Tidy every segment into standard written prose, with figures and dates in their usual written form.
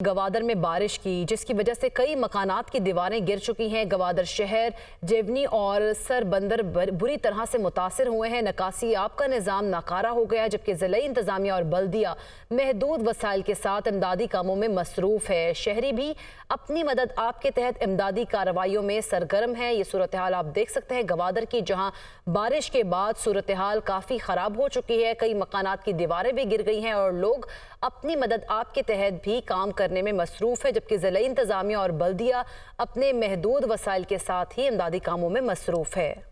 गवादर में बारिश की जिसकी वजह से कई मकानात की दीवारें गिर चुकी हैं। गवादर शहर, जेवनी और सरबंदर बुरी तरह से मुतासिर हुए हैं। निकासी आब का निज़ाम नाकारा हो गया, जबकि ज़िले इंतज़ामिया और बल्दिया महदूद वसाइल के साथ इमदादी कामों में मसरूफ़ है। शहरी भी अपनी मदद आप के तहत इमदादी कार्रवाइयों में सरगर्म है। ये सूरत हाल आप देख सकते हैं गवादर की, जहाँ बारिश के बाद सूरत हाल काफ़ी ख़राब हो चुकी है। कई मकानात की दीवारें भी गिर गई हैं और लोग अपनी मदद आप के तहत भी काम करने में मसरूफ़ है, जबकि ज़िले इंतज़ामिया और बल्दिया अपने महदूद वसाइल के साथ ही इमदादी कामों में मसरूफ़ है।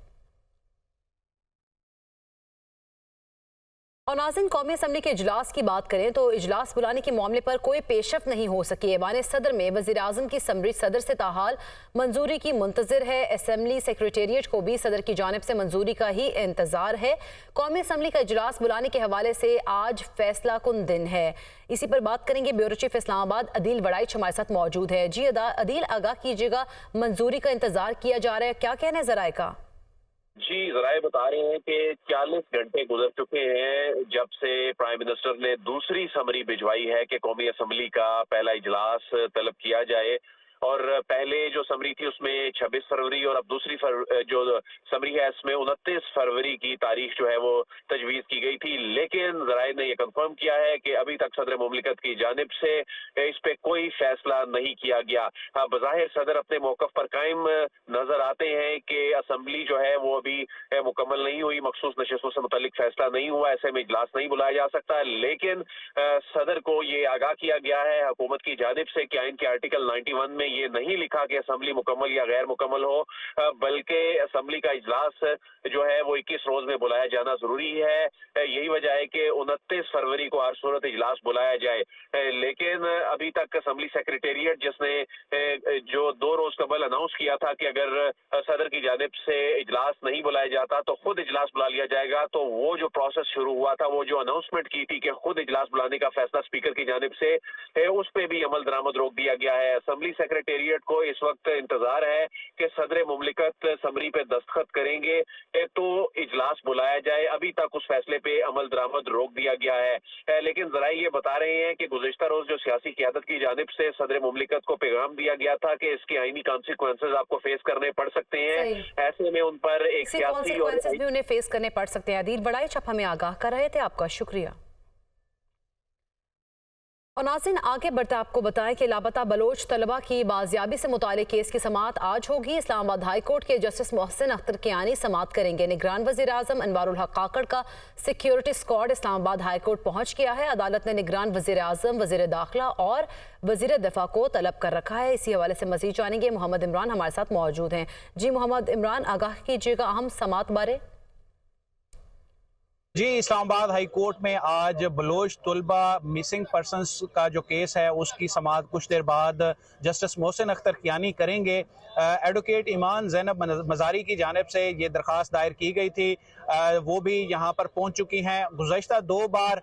और नाज़रीन, कौमी असम्बली के इजलास की बात करें तो इजलास बुलाने के मामले पर कोई पेशरफ नहीं हो सकी। ऐवान सदर में वज़ीर आज़म की समरी सदर से ताहाल मंजूरी की मुंतज़िर है। असम्बली सेक्रेटेरिएट को भी सदर की जानिब से मंजूरी का ही इंतज़ार है। कौमी असम्बली का इजलास बुलाने के हवाले से आज फैसला कुन दिन है। इसी पर बात करेंगे। ब्यूरो चीफ इस्लामाबाद अदील वड़ाइच हमारे साथ मौजूद है। जी अदील, आगाह कीजिएगा, मंजूरी का इंतज़ार किया जा रहा है, क्या कहना है ज़राए का? जी, ज़राए बता रहे हैं कि 40 घंटे गुजर चुके हैं जब से प्राइम मिनिस्टर ने दूसरी समरी भिजवाई है कि कौमी असम्बली का पहला इजलास तलब किया जाए। और पहले जो समरी थी उसमें 26 फरवरी और अब दूसरी जो समरी है इसमें 29 फरवरी की तारीख जो है वो तजवीज़ की गई थी। लेकिन ज़राए ने यह कंफर्म किया है कि अभी तक सदर मुमलिकत की जानिब से इस पे कोई फैसला नहीं किया गया। बज़ाहिर सदर अपने मौक़िफ़ पर कायम नजर आते हैं कि असम्बली जो है वो अभी मुकम्मल नहीं हुई, मखसूस नशिस्तों से मुतल्लिक फैसला नहीं हुआ, ऐसे में इजलास नहीं बुलाया जा सकता। लेकिन सदर को ये आगाह किया गया है हुकूमत की जानिब से कि आइन के आर्टिकल 91 में ये नहीं लिखा कि असम्बली मुकम्मल या गैर मुकम्मल हो, बल्कि असम्बली का इजलास जो है वो 21 रोज में बुलाया जाना जरूरी है। यही वजह है कि 29 फरवरी को हर सूरत इजलास बुलाया जाए। लेकिन अभी तक असम्बली सेक्रेटेरिएट जिसने जो 2 रोज कबल अनाउंस किया था कि अगर सदर की जानिब से इजलास नहीं बुलाया जाता तो खुद इजलास बुला लिया जाएगा, तो वो जो प्रोसेस शुरू हुआ था, वो जो अनाउंसमेंट की थी कि खुद इजलास बुलाने का फैसला स्पीकर की जानिब से उस पर भी अमल दरामद रोक दिया गया है। असम्बली सेक्रेटेरिएट को इस वक्त इंतजार है कि सदर मुमलिकत समरी पे दस्तखत करेंगे तो इजलास बुलाया जाए। अभी तक उस फैसले पे अमल दरामद रोक दिया गया है। लेकिन जरा ये बता रहे हैं कि गुज़िश्ता रोज जो सियासी क़यादत की जानिब से सदर मुमलिकत को पैगाम दिया गया था कि इसके आईनी कॉन्सिक्वेंसेज आपको फेस करने पड़ सकते हैं, ऐसे में उन पर एक सियासी और भी उन्हें फेस करने पड़ सकते हैं। अदील वड़ाइच, आप हमें आगाह कर रहे थे, आपका शुक्रिया। और नाज़रीन, आगे बढ़ते आपको बताएं कि लापता बलोच तलबा की बाजियाबी से मुताल्लिक़ केस की समाअत आज होगी। इस्लामाबाद हाई कोर्ट के जस्टिस मोहसिन अख्तर कियानी समाअत करेंगे। निगरान वज़ीर आज़म अनवारुल हक काकड़ का security squad Islamabad high court पहुँच गया है। अदालत ने निगरान वज़ीर आज़म, वज़ीर दाखिला और वज़ीर दिफा को तलब कर रखा है। इसी हवाले से मज़ीद जानेंगे। मोहम्मद इमरान हमारे साथ मौजूद हैं। जी मोहम्मद इमरान, आगाह कीजिएगा अहम समाअत बारे। जी, इस्लामाबाद हाई कोर्ट में आज बलोच तलबा मिसिंग पर्सनस का जो केस है उसकी समाअत कुछ देर बाद जस्टिस मोहसिन अख्तर कियानी करेंगे। एडवोकेट ईमान ज़ैनब मज़ारी की जानिब से ये दरख्वास्त दायर की गई थी, वो भी यहाँ पर पहुँच चुकी हैं। गुज़श्ता 2 बार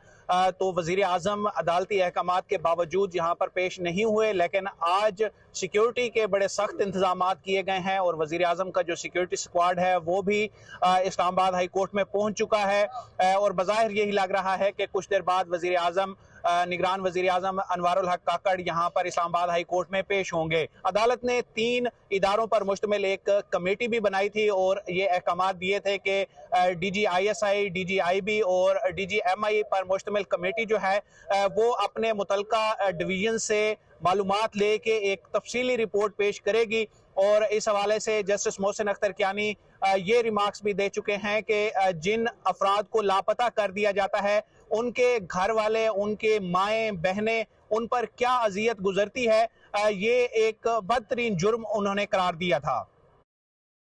तो वज़ीर आज़म अदालती अहकामात के बावजूद यहाँ पर पेश नहीं हुए, लेकिन आज सिक्योरिटी के बड़े सख्त इंतजामात किए गए हैं और वज़ीर आज़म का जो सिक्योरिटी स्क्वाड है वो भी इस्लामाबाद हाई कोर्ट में पहुँच चुका है। और बज़ाहिर यही लग रहा है कि कुछ देर बाद वज़ीर आज़म निगरान वज़ीर आज़म अनवारुल हक काकड़ यहाँ पर इस्लामाबाद हाई कोर्ट में पेश होंगे। अदालत ने 3 इदारों पर मुश्तमिल एक कमेटी भी बनाई थी और ये अहकामात दिए थे कि DGISI, DGIB और DGMI पर मुश्तमिल कमेटी जो है वो अपने मुतल्लिका डिवीज़न से मालूमात ले के एक तफसीली रिपोर्ट पेश करेगी। और इस हवाले से जस्टिस मोहसिन अख्तर कियानी ये रिमार्क्स भी दे चुके हैं कि जिन अफराद को लापता कर दिया जाता है उनके घर वाले, उनके माएँ बहनें, उन पर क्या अजियत गुजरती है, ये एक बदतरीन जुर्म उन्होंने करार दिया था।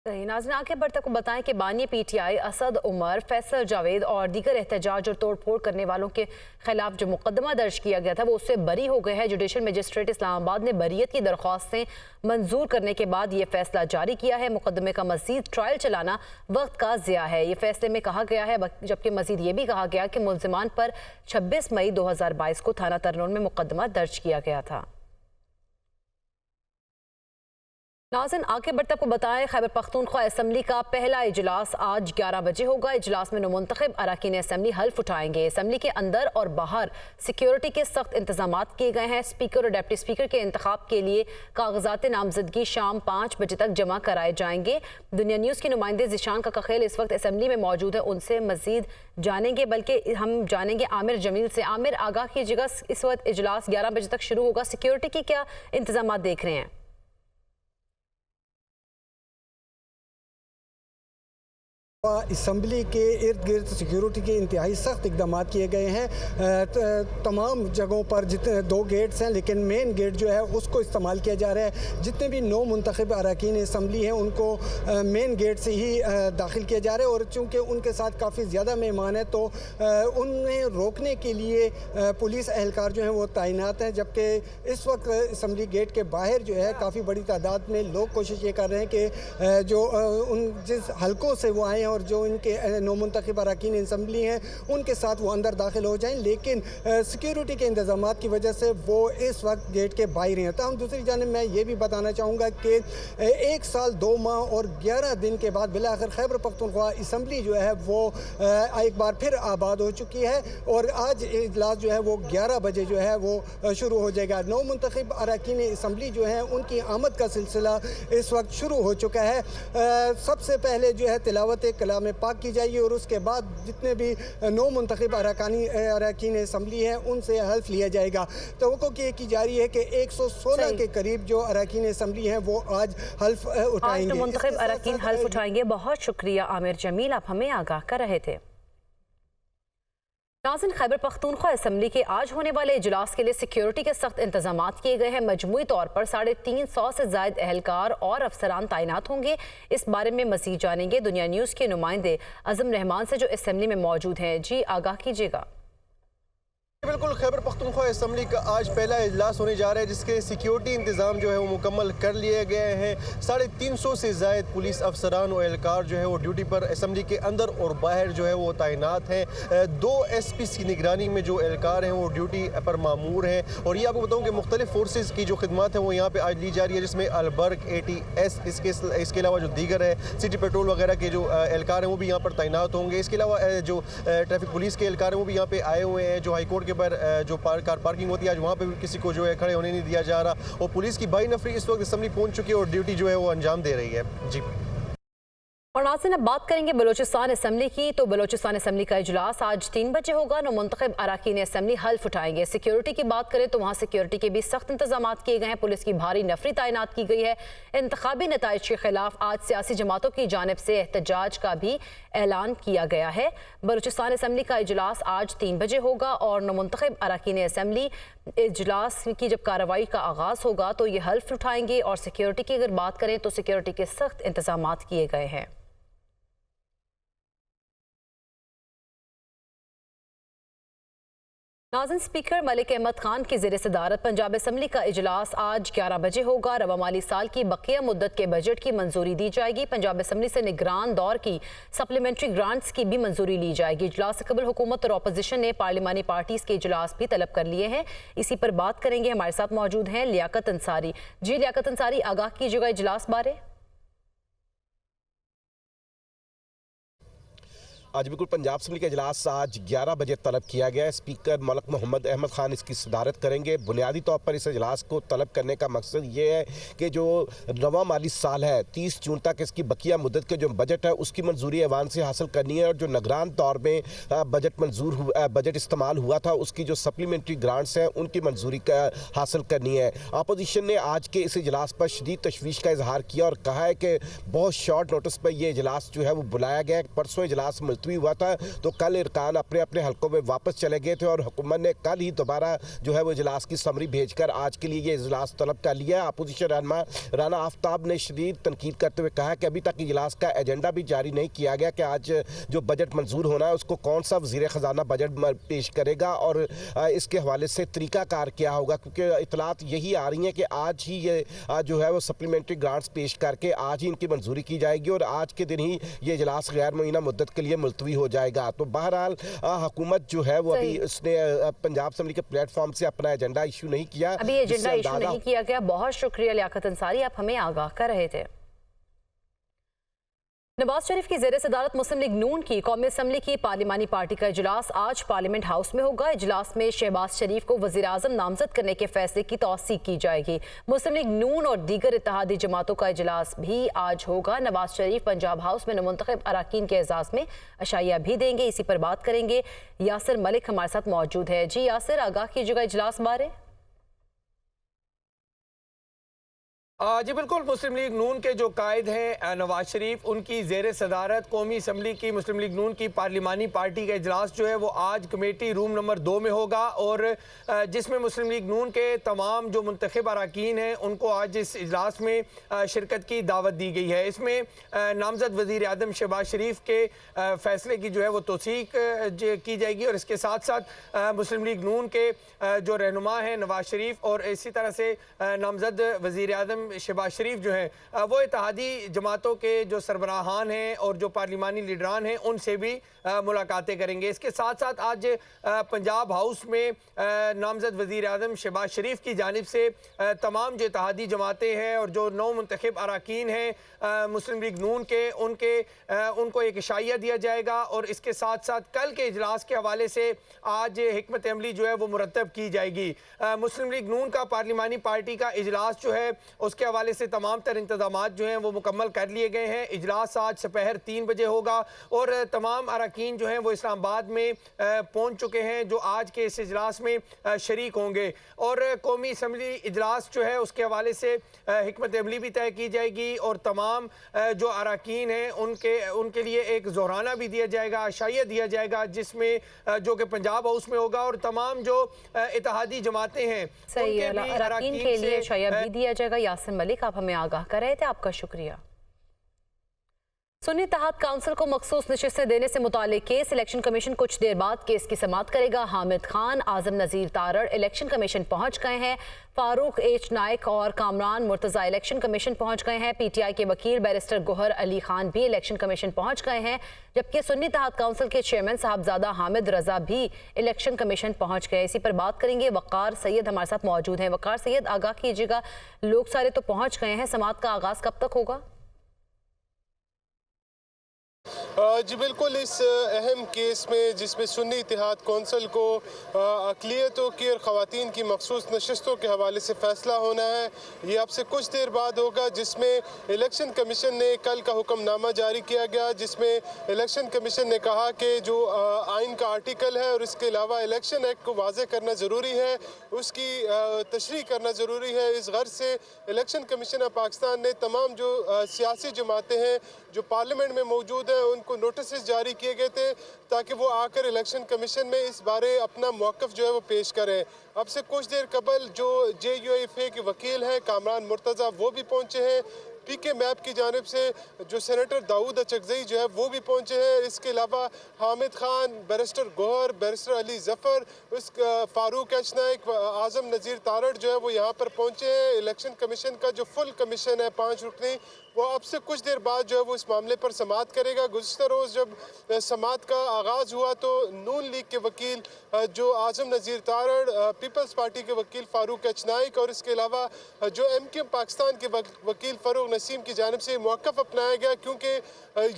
सही। नाज़रीन, आगे बढ़ते को बताएं कि बानी PTI असद उमर, फैसल जावेद और दीगर एहतजाज और तोड़फोड़ करने वालों के खिलाफ जो मुकदमा दर्ज किया गया था वो उससे बरी हो गए हैं। जुडिशल मजिस्ट्रेट इस्लामाबाद ने बरीयत की दरख्वास्तें मंजूर करने के बाद ये फैसला जारी किया है। मुकदमे का मजीद ट्रायल चलाना वक्त का ज़िया है, ये फैसले में कहा गया है। जबकि मजीद ये भी कहा गया कि मुल्जिमान पर 26 मई 2022 को थाना तरनून में मुकदमा दर्ज किया गया था। नाज़रीन आगे बढ़ते आपको बताएं, खैबर पख्तूनख्वा असम्बली का पहला इजलास आज 11 बजे होगा। इजलास में मुंतखब अरकान असम्बली हल्फ उठाएंगे। असम्बली के अंदर और बाहर सिक्योरिटी के सख्त इंतजाम किए गए हैं। स्पीकर और डिप्टी स्पीकर के इंतखाब के लिए कागजात नामजदगी शाम 5 बजे तक जमा कराए जाएंगे। दुनिया न्यूज़ के नुमाइंदे ज़ीशान का कखेल इस वक्त असम्बली में मौजूद है, उनसे मजीद जानेंगे, बल्कि हम जानेंगे आमिर जमील से। आमिर, आगाह कीजिएगा, इस वक्त इजलास 11 बजे तक शुरू होगा, सिक्योरिटी के क्या इंतजाम देख रहे हैं? असम्बली के इर्द गिर्द सिक्योरिटी के इंतहाई सख्त इकदाम किए गए हैं। तमाम जगहों पर जितने 2 गेट्स हैं, लेकिन मेन गेट जो है उसको इस्तेमाल किया जा रहा है। जितने भी 9 मुंतखब अरकान असम्बली हैं उनको मेन गेट से ही दाखिल किया जा रहा है, और चूँकि उनके साथ काफ़ी ज़्यादा मेहमान हैं तो उन्हें रोकने के लिए पुलिस एहलकार जो हैं वो तैनात हैं। जबकि इस वक्त असम्बली गेट के बाहर जो है काफ़ी बड़ी तादाद में लोग कोशिश ये कर रहे हैं कि जो उन जिस हलकों से वो आए हैं और जो इनके 9 मुंतखब अरकान असम्बली हैं उनके साथ वो अंदर दाखिल हो जाएं, लेकिन सिक्योरिटी के इंतजाम की वजह से वो इस वक्त गेट के बाहर हैं। तो हम दूसरी जानिब मैं ये भी बताना चाहूँगा कि 1 साल 2 माह और 11 दिन के बाद बिलाखिर खैबर पख्तूनख्वा असम्बली जो है वो एक बार फिर आबाद हो चुकी है, और आज इजलास जो है वो 11 बजे जो है वो शुरू हो जाएगा। 9 मुंतखब अरकान असम्बली जो है उनकी आमद का सिलसिला इस वक्त शुरू हो चुका है। सबसे पहले जो है तिलावत कलाम पाक की जाएगी, और उसके बाद जितने भी 9 मुंतखब अरकान असम्बली हैं उनसे हल्फ लिया जाएगा। तो की जा रही है कि 116 के करीब जो अरकान असम्बली हैं वो आज हल्फ उठाएंगे। मुंतखब अरकान हल्फ उठाएंगे। बहुत शुक्रिया आमिर जमील, आप हमें आगाह कर रहे थे। नाज़रीन, खैबर पख्तूनख्वा असम्बली के आज होने वाले इजलास के लिए सिक्योरिटी के सख्त इंतजाम किए गए हैं। मजमूई तौर पर 350 से ज़ायद एहलकार और अफसरान तैनात होंगे। इस बारे में मज़ीद जानेंगे दुनिया न्यूज़ के नुमाइंदे अज़म रहमान से, जो असम्बली में मौजूद हैं। जी, आगाह कीजिएगा। बिल्कुल, खैबर पख्तूनख्वा असम्बली का आज पहला इजलास होने जा रहा है, जिसके सिक्योरिटी इंतजाम जो है वो मुकम्मल कर लिए गए हैं। 350 से ज़ायद पुलिस अफसरान और एहलकार जो है वो ड्यूटी पर असम्बली के अंदर और बाहर जो है वो तैनात हैं। 2 SP की निगरानी में जो एहलकार हैं वो ड्यूटी पर मामूर हैं। और ये आपको बताऊँ कि मुख्तलिफ फोर्सेस की जो खिदमत है वो यहाँ पर आज ली जा रही है, जिसमें अलबर्ग, ATS, इसके अलावा जो दीगर है सिटी पेट्रोल वगैरह के जो एहलकार हैं वो भी यहाँ पर तैनात होंगे। इसके अलावा जो ट्रैफिक पुलिस के एहलकार हैं वो भी यहाँ पर आए हुए हैं। जो हाईकोर्ट के पर जो कार पार्किंग होती है आज वहाँ पे भी किसी को जो है खड़े होने नहीं दिया जा रहा, और पुलिस की 22 नफरी इस वक्त असम्बली पहुँच चुकी है और ड्यूटी जो है वो अंजाम दे रही है। जी, और नाज़रीन, अब बात करेंगे बलोचिस्तान असम्बली की। तो बलोचिस्तान असम्बली का इजलास आज 3 बजे होगा। 9 मुंतखब अरकान असम्बली हल्फ उठाएंगे। सिक्योरिटी की बात करें तो वहाँ सिक्योरिटी के भी सख्त इंतजाम किए गए हैं। पुलिस की भारी नफरी तैनात की गई है। इंतखाबी नताइज के खिलाफ आज सियासी जमातों की जानिब से एहतजाज का भी ऐलान किया गया है। बलोचिस्तान असम्बली का इजलास आज 3 बजे होगा, और 9 मुंतखब अरकान असम्बली इजलास की जब कार्रवाई का आगाज़ होगा तो ये हल्फ उठाएंगे। और सिक्योरिटी की अगर बात करें तो सिक्योरिटी के सख्त इंतजाम किए गए हैं। नाज़रीन, स्पीकर मलिक अहमद खान की ज़ेर सदारत पंजाब असम्बली का इजलास आज 11 बजे होगा। रवा माली साल की बकिया मुद्दत के बजट की मंजूरी दी जाएगी। पंजाब असम्बली से निगरान दौर की सप्लीमेंट्री ग्रांट्स की भी मंजूरी ली जाएगी। इजलास से कबल हुकूमत और अपोजिशन ने पार्लिमानी पार्टीज़ के इजलास भी तलब कर लिए हैं। इसी पर बात करेंगे, हमारे साथ मौजूद हैं लियाकत अंसारी। जी लियाकत अंसारी, आगाह कीजिएगा इजलास बारे। आज बिल्कुल पंजाब असम्बली का इजलास आज 11 बजे तलब किया गया है। स्पीकर मलिक मोहम्मद अहमद खान इसकी सदारत करेंगे। बुनियादी तौर पर इस इजलास को तलब करने का मकसद ये है कि जो रवा माली साल है 30 जून तक इसकी बकिया मुद्दत के जो बजट है उसकी मंजूरी ऐवान से हासिल करनी है, और जो निगरान तौर में बजट इस्तेमाल हुआ था उसकी जो सप्लीमेंट्री ग्रांट्स हैं उनकी मंजूरी हासिल करनी है। अपोजिशन ने आज के इस इजलास पर शदीद तशवीश का इजहार किया और कहा है कि बहुत शॉर्ट नोटिस पर यह इजलास जो है वो बुलाया गया है। परसों इजलास हुआ था तो कल इरकान अपने अपने हलकों में वापस चले गए थे, और हुकूमत ने कल ही दोबारा जो है वो इजलास की समरी भेजकर आज के लिए ये इजलास तलब कर लिया है। अपोजिशन रहनुमा राना आफ्ताब ने शदीद तनकीद करते हुए कहा कि अभी तक इजलास का एजेंडा भी जारी नहीं किया गया कि आज जो बजट मंजूर होना है उसको कौन सा वज़ीर ख़जाना बजट पेश करेगा और इसके हवाले से तरीक़ाकार क्या होगा, क्योंकि इतलात यही आ रही हैं कि आज ही ये जो है वो सप्लीमेंट्री ग्रांट्स पेश करके आज ही इनकी मंजूरी की जाएगी और आज के दिन ही ये इजलास गैर मुअय्यना मुद्दत के लिए मुलतवी हो जाएगा। तो बहरहाल हुकूमत जो है वो अभी उसने पंजाब असम्बली के प्लेटफॉर्म से अपना एजेंडा इशू नहीं किया, अभी एजेंडा इशू नहीं किया गया। बहुत शुक्रिया लियाकत अंसारी, आप हमें आगाह कर रहे थे। नवाज शरीफ की ज़ेर सदारत मुस्लिम लीग नून की कौमी असम्बली की पार्लिमानी पार्टी का इजलास आज पार्लियामेंट हाउस में होगा। इजलास में शहबाज शरीफ को वज़ीर आज़म नामजद करने के फैसले की तौसीक की जाएगी। मुस्लिम लीग नून और दीगर इत्तेहादी जमातों का इजलास भी आज होगा। नवाज शरीफ पंजाब हाउस में मुंतखब अराकीन के एजाज़ में अशाइया भी देंगे। इसी पर बात करेंगे, यासिर मलिक हमारे साथ मौजूद है। जी यासिर, आगाह कीजिएगा इजलास बारे। जी बिल्कुल, मुस्लिम लीग नून के जो कायद हैं नवाज शरीफ, उनकी ज़ेर सदारत कौमी असम्बली की मुस्लिम लीग नून की पार्लिमानी पार्टी का इजलास जो है वो आज कमेटी रूम नंबर 2 में होगा और जिसमें मुस्लिम लीग नून के तमाम जो मुंतखब अराकीन हैं उनको आज इस इजलास में शिरकत की दावत दी गई है। इसमें नामजद वज़ीर आज़म शहबाज शरीफ के फैसले की जो है वो तौसीक की जाएगी और इसके साथ साथ मुस्लिम लीग नून के जो रहनुमा हैं नवाज शरीफ और इसी तरह से नामजद वज़ीर आज़म शहबाज शरीफ जो हैं वो इत्तेहादी जमातों के जो सरबराहान हैं और जो पार्लिमानी लीडरान हैं उनसे भी मुलाकातें करेंगे। इसके साथ साथ आज पंजाब हाउस में नामजद वज़ीर आज़म शहबाज शरीफ की जानिब से तमाम जो इत्तेहादी जमातें हैं और जो नौ मुंतखब अराकीन हैं मुस्लिम लीग नून के उनको एक इशाइया दिया जाएगा और इसके साथ साथ कल के इजलास के हवाले से आज हिकमत अमली जो है वो मुरतब की जाएगी। मुस्लिम लीग नून का पार्लिमानी पार्टी का इजलास जो है उसके हवाले से तमाम तर इंतजामात जो हैं वो मुकम्मल कर लिए गए हैं। इजलास आज दोपहर 3 बजे होगा और तमाम अरकान जो हैं वो इस्लामाबाद में पहुंच चुके हैं जो आज के इस इजलास में शरीक होंगे और कौमी असम्बली इजलास जो है उसके हवाले से हिकमत अमली भी तय की जाएगी और तमाम जो अरकान हैं उनके लिए एक ज़ोहराना भी दिया जाएगा, अशाइया दिया जाएगा, जिसमें जो कि पंजाब हाउस में होगा और तमाम जो इत्तेहादी जमातें हैं अरकान के लिए अशाइया भी दिया जाएगा। यासिर मलिक, आप हमें आगाह कर रहे थे, आपका शुक्रिया। सुन्नी इत्तेहाद काउंसिल को मखसूस नशिस्तें देने से मुतालिक केस इलेक्शन कमीशन कुछ देर बाद केस की समाअत करेगा। हामिद खान, आजम नज़ीर तारड़ इलेक्शन कमीशन पहुंच गए हैं। फारूक एच नाइक और कामरान मुर्तज़ा इलेक्शन कमीशन पहुंच गए हैं। पीटीआई के वकील बैरिस्टर गोहर अली खान भी इलेक्शन कमीशन पहुंच गए हैं, जबकि सुन्नी इत्तेहाद काउंसिल के चेयरमैन साहबजादा हामिद रजा भी इलेक्शन कमीशन पहुंच गए। इसी पर बात करेंगे, वक़ार सैयद हमारे साथ मौजूद हैं। वक़ार सैयद, आगाह कीजिएगा, लोग सारे तो पहुंच गए हैं, समाअत का आगाज़ कब तक होगा? जी बिल्कुल, इस अहम केस में जिसमें सुन्नी इत्तेहाद कौंसिल को अक़लियतों की और ख़वातीन की मखसूस नशिस्तों के हवाले से फ़ैसला होना है, ये अब से कुछ देर बाद होगा, जिसमें इलेक्शन कमीशन ने कल का हुक्मनामा जारी किया गया, जिसमें इलेक्शन कमीशन ने कहा कि जो आइन का आर्टिकल है और इसके अलावा इलेक्शन एक्ट को वाज़े करना ज़रूरी है, उसकी तशरीह करना ज़रूरी है। इस गर्ज से इलेक्शन कमीशन ऑफ पाकिस्तान ने तमाम जो सियासी जमातें हैं जो पार्लियामेंट में मौजूद हैं उनको नोटिस जारी किए गए थे ताकि वो आकर इलेक्शन कमीशन में इस बारे अपना मौक़िफ़ जो है वो पेश करें। अब से कुछ देर कबल जो JUIFA के वकील हैं कामरान मुर्तज़ा वो भी पहुँचे हैं। PK मैप की जानिब से जो सेनेटर दाऊद अचकज़ई जो है वो भी पहुँचे हैं। इसके अलावा Hamid Khan, barrister Gohar, barrister Ali Zafar, Farooq H Naek, Azam Nazir Tarar जो है वो यहाँ पर पहुँचे हैं। इलेक्शन कमीशन का जो फुल कमीशन है 5 रुकनी, वो अब से कुछ देर बाद जो है वो इस मामले पर समाअत करेगा। गुज़िश्ता रोज़ जब समाअत का आगाज़ हुआ तो नून लीग के वकील जो आज़म नज़ीर तारड़, पीपल्स पार्टी के वकील फारूक एच नाइक और इसके अलावा जो MKM पाकिस्तान के वकील फ़रूक नसीम की जानिब से मौक़िफ़ अपनाया गया, क्योंकि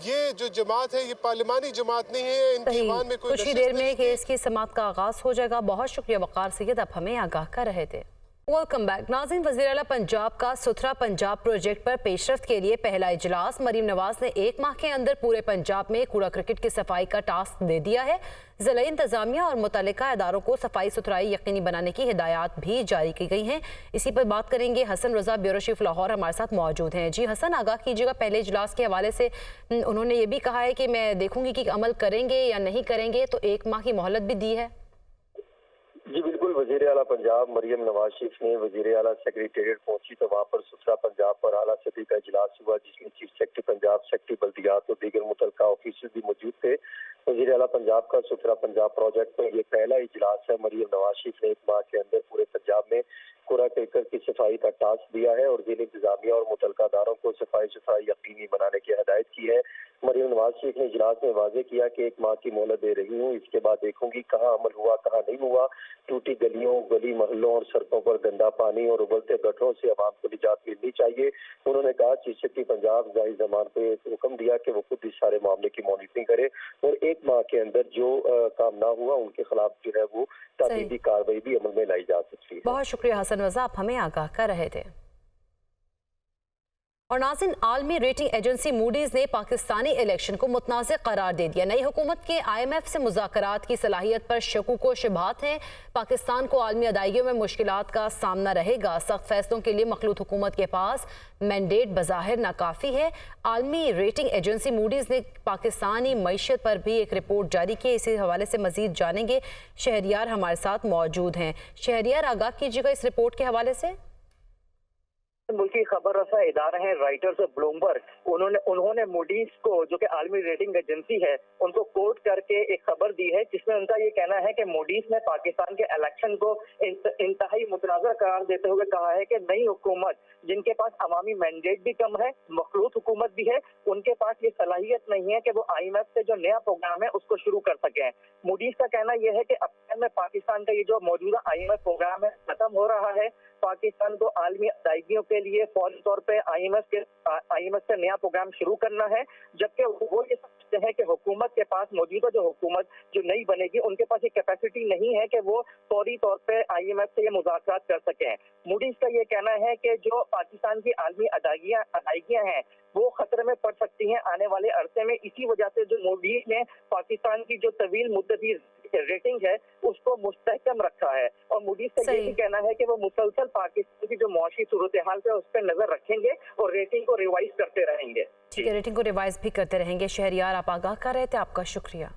ये जो जमात है ये पार्लिमानी जमात नहीं है, इनकी ईमान में कोई कुछ ही देर में केस की समाअत का आगाज़ हो जाएगा। बहुत शुक्रिया वक़ार सैयद, आप हमें आगाह कर रहे थे। वेलकम बैक नाज़रीन। वज़ीर आला पंजाब का सुथरा पंजाब प्रोजेक्ट पर पेशरफ्त के लिए पहला इजलास। मरीम नवाज ने 1 माह के अंदर पूरे पंजाब में कूड़ा क्रिकेट की सफाई का टास्क दे दिया है। ज़िला इंतजामिया और मुतल्लिका इदारों को सफाई सुथराई यकीनी बनाने की हिदायत भी जारी की गई हैं। इसी पर बात करेंगे, हसन रज़ा ब्यूरो चीफ लाहौर हमारे साथ मौजूद हैं। जी हसन, आगाह कीजिएगा, पहले इजलास के हवाले से उन्होंने ये भी कहा है कि मैं देखूंगी कि अमल करेंगे या नहीं करेंगे, तो 1 माह की मोहलत भी दी है। जी बिल्कुल, वज़ीर आला पंजाब मरियम नवाज शरीफ ने वज़ीर आला सेक्रेटेरिएट पहुंची तो वहाँ पर सुथरा पंजाब पर आला सतह का इजलास हुआ, जिसमें चीफ सेक्रेटरी पंजाब, सेक्रेटरी बल्दियात और दीगर मुतल्लिका ऑफिसर भी मौजूद थे। वज़ीर आला पंजाब का सुथरा पंजाब प्रोजेक्ट में ये पहला इजलास है। मरियम नवाज शरीफ ने एक माह के अंदर पूरे पंजाब में कूड़ा टेकर की सफाई का टास्क दिया है और जिला इंतजामिया और मुतलका अदारों को सफाई सुथराई यकीनी बनाने की हिदायत की है। मरियम नवाज शरीफ ने इजलास में वाजे किया कि एक माह की मोहलत दे रही हूँ, इसके बाद देखूंगी कहाँ अमल हुआ कहाँ नहीं हुआ। टूटी गलियों, गली मोहल्लों और सड़कों पर गंदा पानी और उबलते गटरों से आवाम को निजात मिलनी चाहिए। उन्होंने कहा चीफ सेक्रेटरी पंजाब जाहिर जमान पे हुक्म दिया कि वो खुद इस सारे मामले की मॉनिटरिंग करे और एक माह के अंदर जो काम ना हुआ उनके खिलाफ जो है वो ताकीदी कार्रवाई भी अमल में लाई जा सकती है। बहुत शुक्रिया हसन रजा, आप हमें आगाह कर रहे थे। और नाज़रीन, आलमी रेटिंग एजेंसी मूडीज ने पाकिस्तानी इलेक्शन को मुतनाज़ करार दे दिया। नई हुकूमत के IMF से मुज़ाकरात की सलाहियत पर शकूक व शुबहात हैं। पाकिस्तान को आलमी अदायगियों में मुश्किलात का सामना रहेगा। सख्त फैसलों के लिए मखलूत हुकूमत के पास मैंडेट बज़ाहिर नाकाफ़ी है। आलमी रेटिंग एजेंसी मूडीज ने पाकिस्तानी मईशत पर भी एक रिपोर्ट जारी की। इसी हवाले से मजीद जानेंगे। शहरियार हमारे साथ मौजूद हैं। शहरियार, आगाह कीजिएगा इस रिपोर्ट के हवाले से। मुल्की खबर रसा इदारा है राइटर्स ऑफ ब्लूमबर्ग, उन्होंने मूडीज को, जो कि आलमी रेटिंग एजेंसी है, उनको कोट करके एक खबर दी है जिसमें उनका ये कहना है कि मूडीज ने पाकिस्तान के इलेक्शन को इंतहाई मुतनाज़ा करार देते हुए कहा है कि नई हुकूमत जिनके पास अवामी मैंडेट भी कम है, मखलूत हुकूमत भी है, उनके पास ये सलाहियत नहीं है कि वो IMF से जो नया प्रोग्राम है उसको शुरू कर सकें। मूडीज का कहना यह है कि अप्रैल में पाकिस्तान का ये जो मौजूदा IMF प्रोग्राम है खत्म हो रहा है। पाकिस्तान को आलमी अदायगियों के लिए फौरी तौर पे IMF से नया प्रोग्राम शुरू करना है, जबकि वो ये समझते हैं कि हुकूमत के पास, मौजूदा जो हुकूमत जो नई बनेगी, उनके पास ये कैपेसिटी नहीं है कि वो फौरी तौर पे IMF से ये मुज़ाकरात कर सकें। मूडीज का ये कहना है कि जो पाकिस्तान की आलमी अदायगियां हैं वो खतरे में पड़ सकती हैं आने वाले अरसे में। इसी वजह से जो मूडीज ने पाकिस्तान की जो तवील मुद्दती रेटिंग है उसको मुस्तहकम रखा है और मूडीज का ये भी कहना है कि वो मुसलसल पाकिस्तान की जो मुआशी सूरत हाल पे उस पर नजर रखेंगे और रेटिंग को रिवाइज करते रहेंगे। ठीक है, रेटिंग को रिवाइज भी करते रहेंगे। शहरियार, आप आगाह कर रहे थे, आपका शुक्रिया।